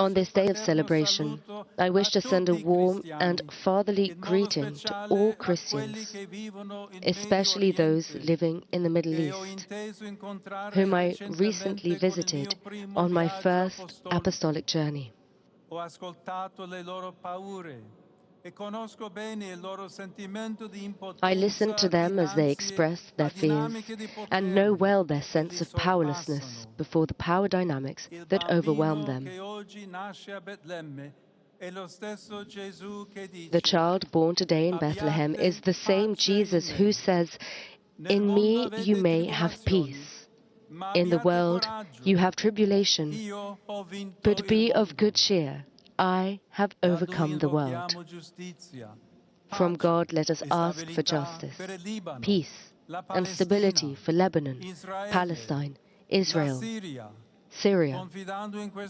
On this day of celebration, I wish to send a warm and fatherly greeting to all Christians, especially those living in the Middle East, whom I recently visited on my first apostolic journey. I listen to them as they express their fears and know well their sense of powerlessness before the power dynamics that overwhelm them. The child born today in Bethlehem is the same Jesus who says, "In me you may have peace. In the world you have tribulation, but be of good cheer. I have overcome the world." From God let us ask for justice, peace, and stability for Lebanon, Palestine, Israel, Syria.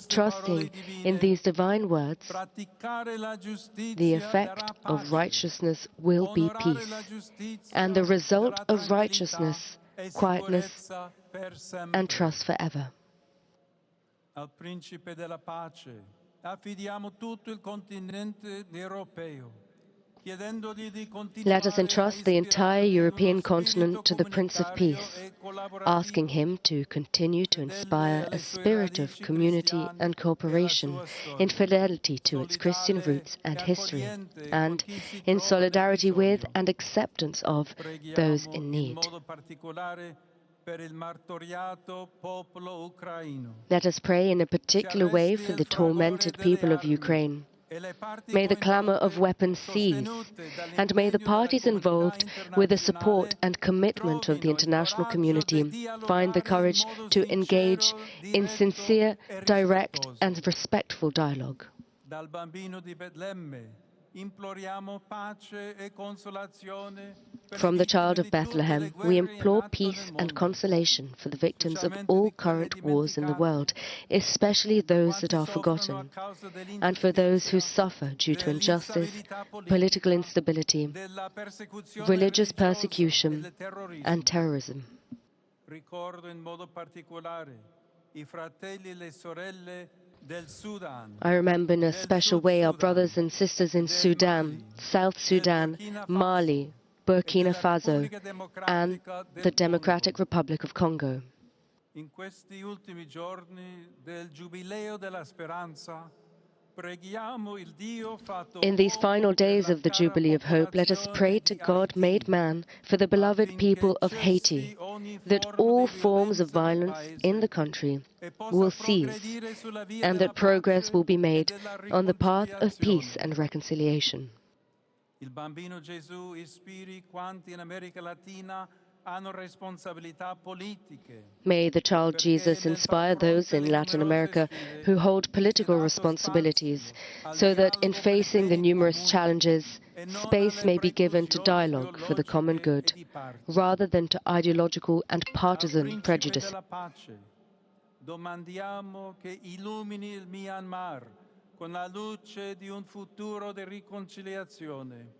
Trusting in these divine words, the effect of righteousness will be peace, and the result of righteousness, quietness and trust forever. Al Principe della Pace affidiamo tutto il continente europeo. Let us entrust the entire European continent to the Prince of Peace, asking him to continue to inspire a spirit of community and cooperation in fidelity to its Christian roots and history, and in solidarity with and acceptance of those in need. Let us pray in a particular way for the tormented people of Ukraine. May the clamor of weapons cease, and may the parties involved, with the support and commitment of the international community, find the courage to engage in sincere, direct and respectful dialogue. From the child of Bethlehem, we implore peace and consolation for the victims of all current wars in the world, especially those that are forgotten, and for those who suffer due to injustice, political instability, religious persecution, and terrorism. I remember in a special way our brothers and sisters in Sudan, South Sudan, Mali, Burkina Faso, and the Democratic Republic of Congo. In these final days of the Jubilee of Hope, let us pray to God made man for the beloved people of Haiti, that all forms of violence in the country will cease, and that progress will be made on the path of peace and reconciliation. May the child Jesus inspire those in Latin America who hold political responsibilities, so that in facing the numerous challenges, space may be given to dialogue for the common good, rather than to ideological and partisan prejudice. Domandiamo che illumini il Myanmar con la luce di un futuro di riconciliazione.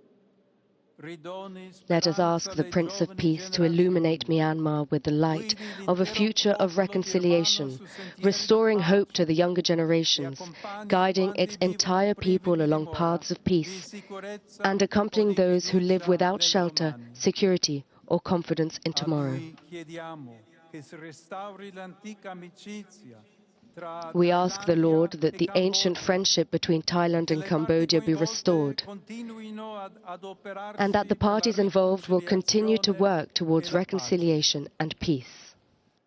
Let us ask the Prince of Peace to illuminate Myanmar with the light of a future of reconciliation, restoring hope to the younger generations, guiding its entire people along paths of peace, and accompanying those who live without shelter, security, or confidence in tomorrow. We ask the Lord that the ancient friendship between Thailand and Cambodia be restored, and that the parties involved will continue to work towards reconciliation and peace.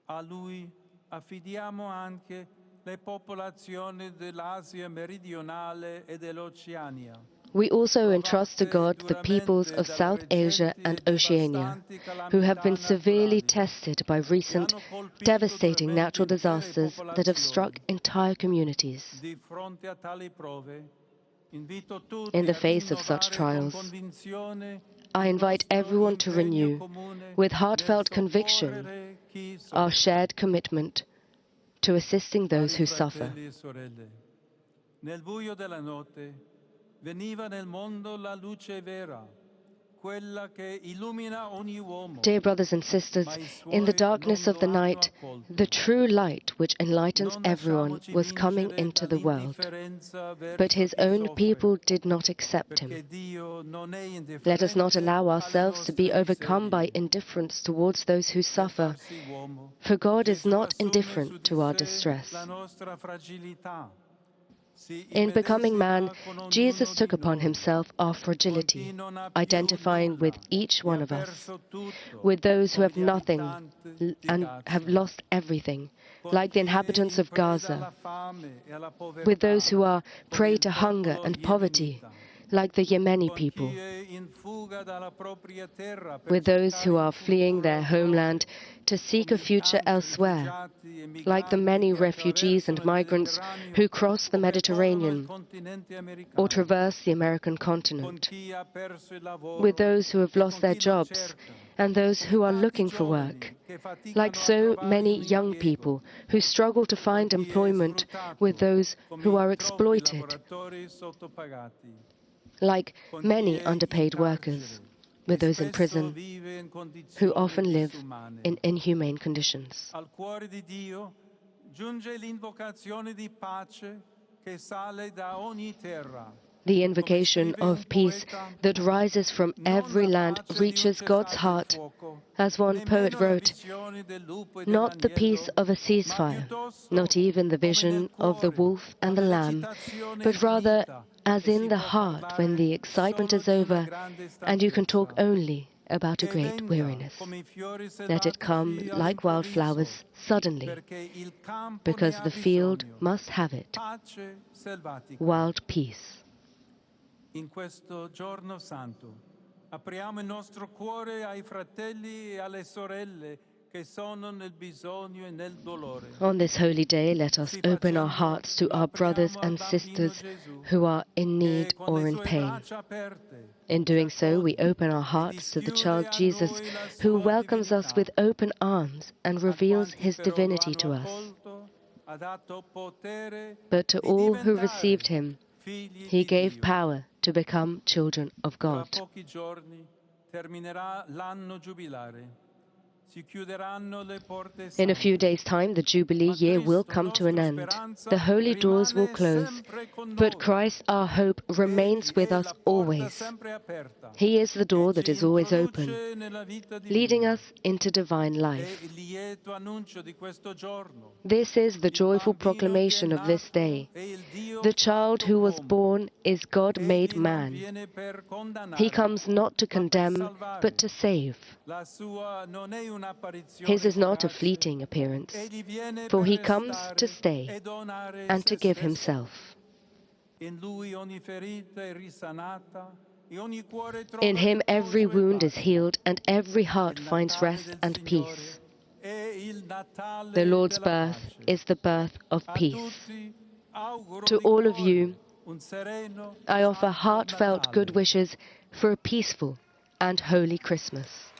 A lui affidiamo anche le popolazioni dell'Asia meridionale e dell'Oceania. We also entrust to God the peoples of South Asia and Oceania, who have been severely tested by recent, devastating natural disasters that have struck entire communities. In the face of such trials, I invite everyone to renew, with heartfelt conviction, our shared commitment to assisting those who suffer. Veniva nel mondo la luce vera, quella che illumina ogni uomo. Dear brothers and sisters, in the darkness of the night, the true light which enlightens everyone was coming into the world, but his own people did not accept him. Let us not allow ourselves to be overcome by indifference towards those who suffer, for God is not indifferent to our distress. In becoming man, Jesus took upon himself our fragility, identifying with each one of us, with those who have nothing and have lost everything, like the inhabitants of Gaza, with those who are prey to hunger and poverty, like the Yemeni people, with those who are fleeing their homeland to seek a future elsewhere, like the many refugees and migrants who cross the Mediterranean or traverse the American continent, with those who have lost their jobs and those who are looking for work, like so many young people who struggle to find employment with those who are exploited, like many underpaid workers, with those in prison who often live in inhumane conditions. Al cuore di Dio giunge l'invocazione di pace che sale da ogni terra. The invocation of peace that rises from every land reaches God's heart. As one poet wrote, not the peace of a ceasefire, not even the vision of the wolf and the lamb, but rather as in the heart when the excitement is over and you can talk only about a great weariness. Let it come like wildflowers suddenly, because the field must have it, wild peace. In questo giorno santo apriamo il nostro cuore ai fratelli e alle sorelle che sono nel bisogno e nel dolore. On this holy day, let us open our hearts to our brothers and sisters who are in need or in pain. In doing so, we open our hearts to the child Jesus, who welcomes us with open arms and reveals his divinity to us. But to all who received him, he gave power to become children of God. In a few days' time, the Jubilee year will come to an end. The holy doors will close, but Christ, our hope, remains with us always. He is the door that is always open, leading us into divine life. This is the joyful proclamation of this day. The child who was born is God made man. He comes not to condemn, but to save. His is not a fleeting appearance, for he comes to stay and to give himself. In him every wound is healed and every heart finds rest and peace. The Lord's birth is the birth of peace. To all of you, I offer heartfelt good wishes for a peaceful and holy Christmas.